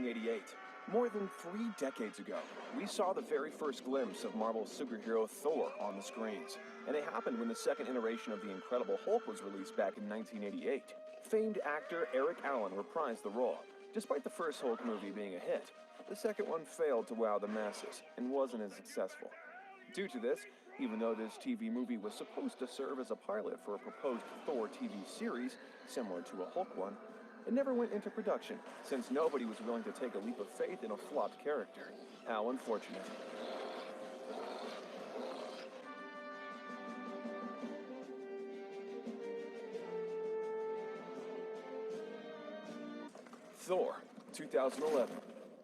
1988. More than 3 decades ago, we saw the very first glimpse of Marvel's superhero Thor on the screens. And it happened when the second iteration of The Incredible Hulk was released back in 1988. Famed actor Eric Allen reprised the role. Despite the first Hulk movie being a hit, the second one failed to wow the masses and wasn't as successful. Due to this, even though this TV movie was supposed to serve as a pilot for a proposed Thor TV series, similar to a Hulk one, it never went into production, since nobody was willing to take a leap of faith in a flopped character. How unfortunate. Thor, 2011.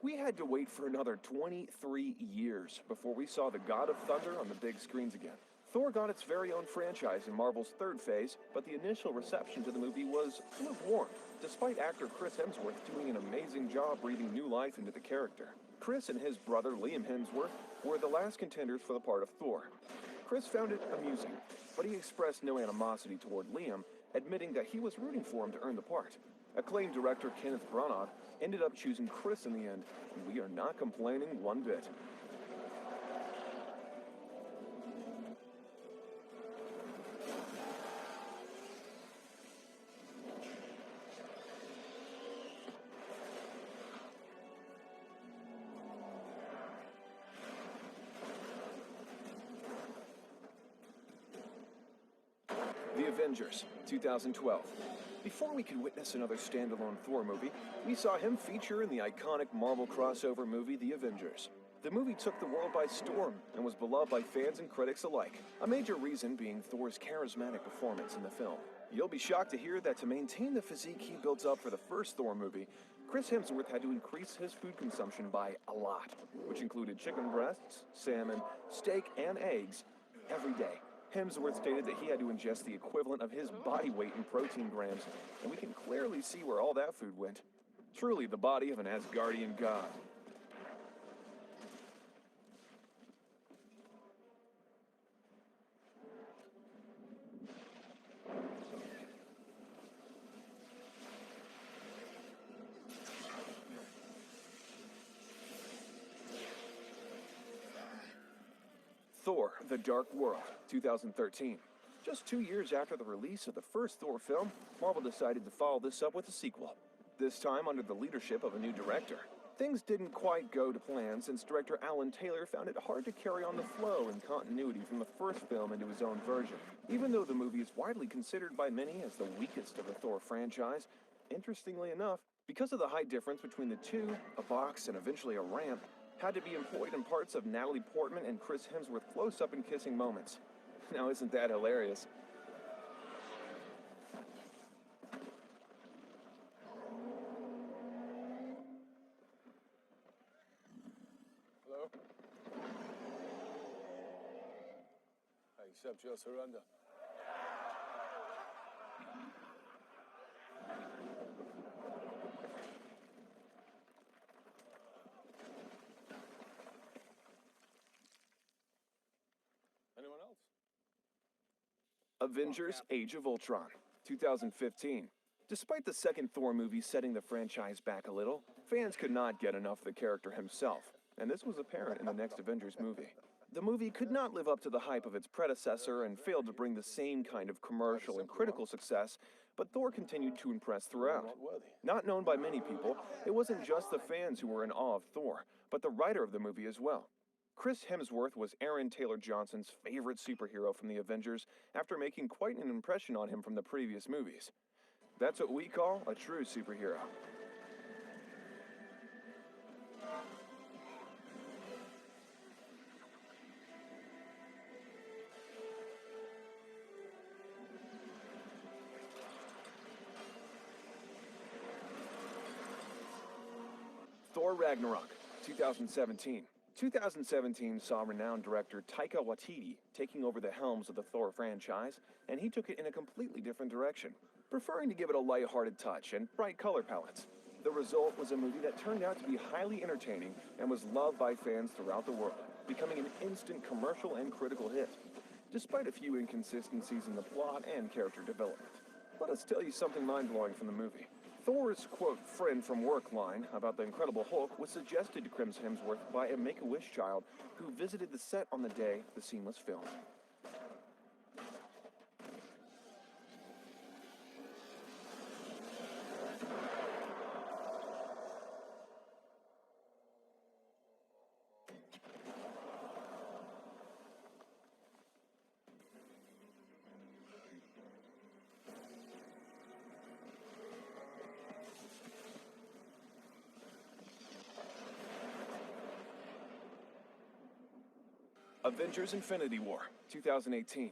We had to wait for another 23 years before we saw the God of Thunder on the big screens again. Thor got its very own franchise in Marvel's third phase, but the initial reception to the movie was lukewarm, despite actor Chris Hemsworth doing an amazing job breathing new life into the character. Chris and his brother Liam Hemsworth were the last contenders for the part of Thor. Chris found it amusing, but he expressed no animosity toward Liam, admitting that he was rooting for him to earn the part. Acclaimed director Kenneth Branagh ended up choosing Chris in the end, and we are not complaining one bit. The Avengers, 2012. Before we could witness another standalone Thor movie, we saw him feature in the iconic Marvel crossover movie The Avengers. The movie took the world by storm and was beloved by fans and critics alike, a major reason being Thor's charismatic performance in the film. You'll be shocked to hear that to maintain the physique he built up for the first Thor movie, Chris Hemsworth had to increase his food consumption by a lot, which included chicken breasts, salmon, steak, and eggs every day. Hemsworth stated that he had to ingest the equivalent of his body weight in protein grams, and we can clearly see where all that food went. Truly the body of an Asgardian god. Thor: The Dark World, 2013. Just 2 years after the release of the first Thor film, Marvel decided to follow this up with a sequel, this time under the leadership of a new director. Things didn't quite go to plan since director Alan Taylor found it hard to carry on the flow and continuity from the first film into his own version. Even though the movie is widely considered by many as the weakest of the Thor franchise, interestingly enough, because of the height difference between the two, a box and eventually a ramp had to be employed in parts of Natalie Portman and Chris Hemsworth close-up and kissing moments. Now isn't that hilarious? Hello? I accept your surrender. Anyone else? Avengers: Age of Ultron, 2015. Despite the second Thor movie setting the franchise back a little, fans could not get enough of the character himself, and this was apparent in the next Avengers movie. The movie could not live up to the hype of its predecessor and failed to bring the same kind of commercial and critical success, but Thor continued to impress throughout. Not known by many people, it wasn't just the fans who were in awe of Thor, but the writer of the movie as well. Chris Hemsworth was Aaron Taylor Johnson's favorite superhero from the Avengers after making quite an impression on him from the previous movies. That's what we call a true superhero. Thor: Ragnarok, 2017. 2017 saw renowned director Taika Waititi taking over the helms of the Thor franchise, and he took it in a completely different direction, preferring to give it a lighthearted touch and bright color palettes. The result was a movie that turned out to be highly entertaining and was loved by fans throughout the world, becoming an instant commercial and critical hit, despite a few inconsistencies in the plot and character development. Let us tell you something mind-blowing from the movie. Thor's, quote, friend from work line about the Incredible Hulk was suggested to Chris Hemsworth by a Make-A-Wish child who visited the set on the day the scene was filmed. Avengers Infinity War, 2018.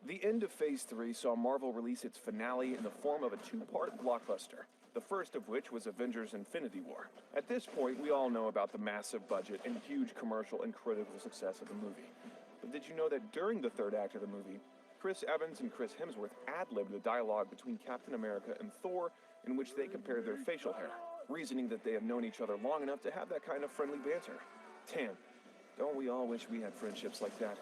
The end of Phase 3 saw Marvel release its finale in the form of a two-part blockbuster, the first of which was Avengers Infinity War. At this point, we all know about the massive budget and huge commercial and critical success of the movie. But did you know that during the third act of the movie, Chris Evans and Chris Hemsworth ad-libbed the dialogue between Captain America and Thor in which they compared their facial hair, reasoning that they have known each other long enough to have that kind of friendly banter. Damn. Don't we all wish we had friendships like that?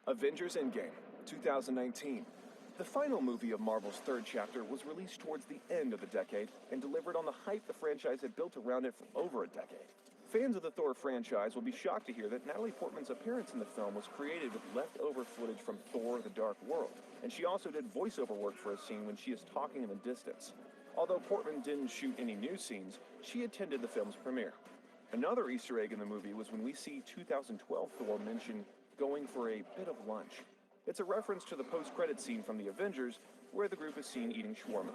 Avengers Endgame, 2019. The final movie of Marvel's third chapter was released towards the end of the decade and delivered on the hype the franchise had built around it for over a decade. Fans of the Thor franchise will be shocked to hear that Natalie Portman's appearance in the film was created with leftover footage from Thor: The Dark World, and she also did voiceover work for a scene when she is talking in the distance. Although Portman didn't shoot any new scenes, she attended the film's premiere. Another Easter egg in the movie was when we see 2012 Thor mention going for a bit of lunch. It's a reference to the post-credit scene from The Avengers, where the group is seen eating shawarma.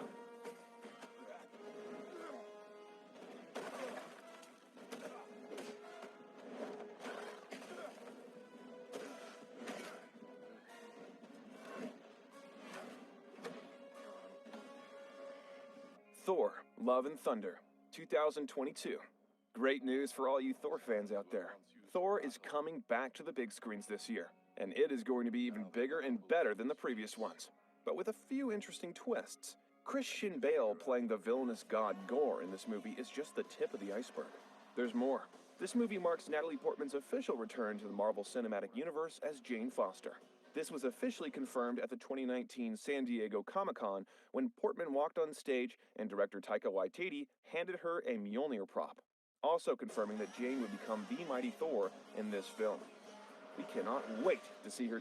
Thor: Love and Thunder, 2022. Great news for all you Thor fans out there. Thor is coming back to the big screens this year, and it is going to be even bigger and better than the previous ones, but with a few interesting twists. Christian Bale playing the villainous god Gore in this movie is just the tip of the iceberg. There's more. This movie marks Natalie Portman's official return to the Marvel Cinematic Universe as Jane Foster. This was officially confirmed at the 2019 San Diego Comic-Con when Portman walked on stage and director Taika Waititi handed her a Mjolnir prop, also confirming that Jane would become the mighty Thor in this film. We cannot wait to see her